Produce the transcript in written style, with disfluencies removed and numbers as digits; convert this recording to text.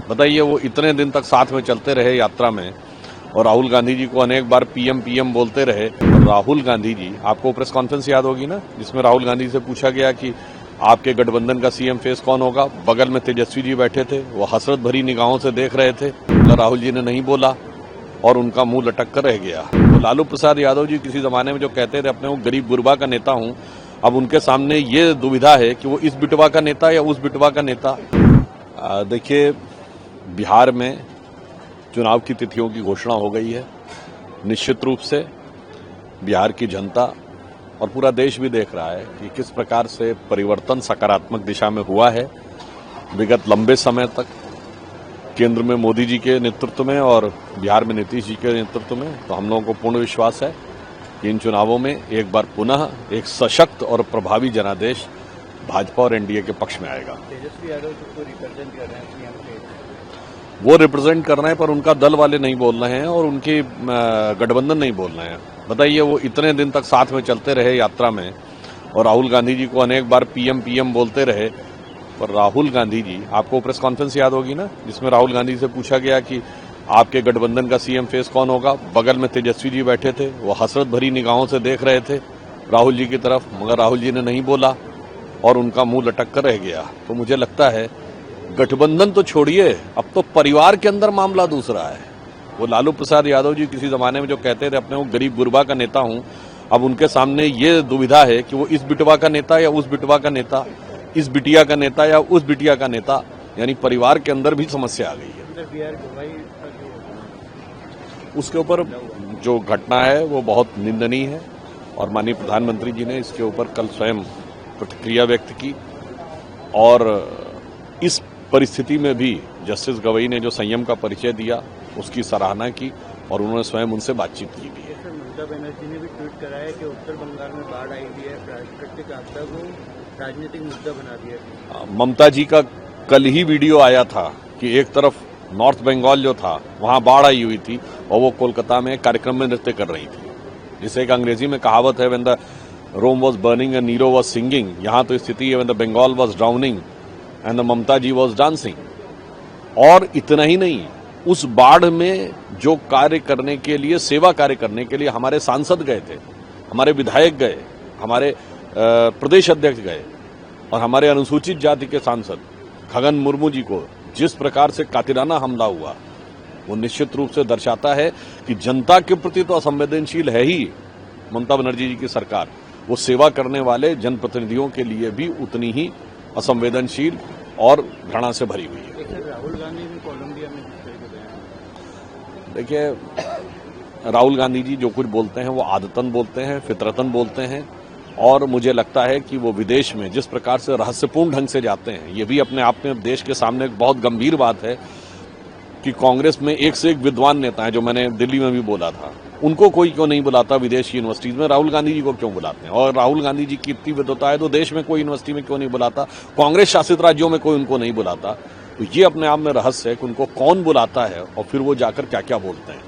बताइए, वो इतने दिन तक साथ में चलते रहे यात्रा में और राहुल गांधी जी को अनेक बार पीएम पीएम बोलते रहे। और राहुल गांधी जी, आपको प्रेस कॉन्फ्रेंस याद होगी ना, जिसमें राहुल गांधी से पूछा गया कि आपके गठबंधन का सीएम फेस कौन होगा। बगल में तेजस्वी जी बैठे थे, वो हसरत भरी निगाहों से देख रहे थे, तो राहुल जी ने नहीं बोला और उनका मुंह लटक कर रह गया। तो लालू प्रसाद यादव जी किसी जमाने में जो कहते थे अपने को गरीब गुरबा का नेता हूं, अब उनके सामने ये दुविधा है कि वो इस बिटवा का नेता या उस बिटवा का नेता। देखिए, बिहार में चुनाव की तिथियों की घोषणा हो गई है। निश्चित रूप से बिहार की जनता और पूरा देश भी देख रहा है कि किस प्रकार से परिवर्तन सकारात्मक दिशा में हुआ है। विगत लंबे समय तक केंद्र में मोदी जी के नेतृत्व में और बिहार में नीतीश जी के नेतृत्व में, तो हम लोगों को पूर्ण विश्वास है कि इन चुनावों में एक बार पुनः एक सशक्त और प्रभावी जनादेश भाजपा और एनडीए के पक्ष में आएगा। तेजस्वी यादव को रिप्रेजेंट कर रहे हैं सीएम पे, वो रिप्रेजेंट कर रहे हैं, पर उनका दल वाले नहीं बोल रहे हैं और उनके गठबंधन नहीं बोल रहे हैं। बताइए, वो इतने दिन तक साथ में चलते रहे यात्रा में और राहुल गांधी जी को अनेक बार पीएम पीएम बोलते रहे। पर राहुल गांधी जी, आपको प्रेस कॉन्फ्रेंस याद होगी ना, जिसमें राहुल गांधी से पूछा गया कि आपके गठबंधन का सीएम फेस कौन होगा। बगल में तेजस्वी जी बैठे थे, वो हसरत भरी निगाहों से देख रहे थे राहुल जी की तरफ, मगर राहुल जी ने नहीं बोला और उनका मुंह लटक कर रह गया। तो मुझे लगता है गठबंधन तो छोड़िए, अब तो परिवार के अंदर मामला दूसरा है। वो लालू प्रसाद यादव जी किसी जमाने में जो कहते थे अपने को गरीब गुरबा का नेता हूं, अब उनके सामने ये दुविधा है कि वो इस बिटवा का नेता या उस बिटवा का नेता, इस बिटिया का नेता या उस बिटिया का नेता, यानी परिवार के अंदर भी समस्या आ गई है। उसके ऊपर जो घटना है वो बहुत निंदनीय है और माननीय प्रधानमंत्री जी ने इसके ऊपर कल स्वयं प्रतिक्रिया व्यक्त की और इस परिस्थिति में भी जस्टिस गवई ने जो संयम का परिचय दिया उसकी सराहना की और उन्होंने स्वयं उनसे बातचीत की भी है। ममता बनर्जी ने भी ट्वीट करा है कि उत्तर बंगाल में बाढ़ आई हुई है, प्राकृतिक आपदा को राजनीतिक मुद्दा बना दिया। ममता जी का कल ही वीडियो आया था कि एक तरफ नॉर्थ बंगाल जो था वहां बाढ़ आई हुई थी और वो कोलकाता में कार्यक्रम में नृत्य कर रही थी। जिसे एक अंग्रेजी में कहावत है, when the Rome was burning and Nero was singing. यहाँ तो स्थिति है when the Bengal was drowning and the Mamata ji was dancing. और इतना ही नहीं, उस बाढ़ में जो कार्य करने के लिए, सेवा कार्य करने के लिए हमारे सांसद गए थे, हमारे विधायक गए, हमारे प्रदेश अध्यक्ष गए और हमारे अनुसूचित जाति के सांसद खगन मुर्मू जी को जिस प्रकार से कातिराना हमला हुआ, वो निश्चित रूप से दर्शाता है कि जनता के प्रति तो असंवेदनशील है ही ममता बनर्जी जी की सरकार, वो सेवा करने वाले जनप्रतिनिधियों के लिए भी उतनी ही असंवेदनशील और घृणा से भरी हुई है। राहुल गांधी भी कोलंबिया में देखिए, राहुल गांधी जी जो कुछ बोलते हैं वो आदतन बोलते हैं, फितरतन बोलते हैं और मुझे लगता है कि वो विदेश में जिस प्रकार से रहस्यपूर्ण ढंग से जाते हैं, ये भी अपने आप में देश के सामने एक बहुत गंभीर बात है कि कांग्रेस में एक से एक विद्वान नेता है, जो मैंने दिल्ली में भी बोला था, उनको कोई क्यों नहीं बुलाता विदेश की यूनिवर्सिटीज में, राहुल गांधी जी को क्यों बुलाते हैं। और राहुल गांधी जी की इतनी विद्वता है तो देश में कोई यूनिवर्सिटी में क्यों नहीं बुलाता, कांग्रेस शासित राज्यों में कोई उनको नहीं बुलाता। तो ये अपने आप में रहस्य है कि उनको कौन बुलाता है और फिर वो जाकर क्या क्या बोलते हैं।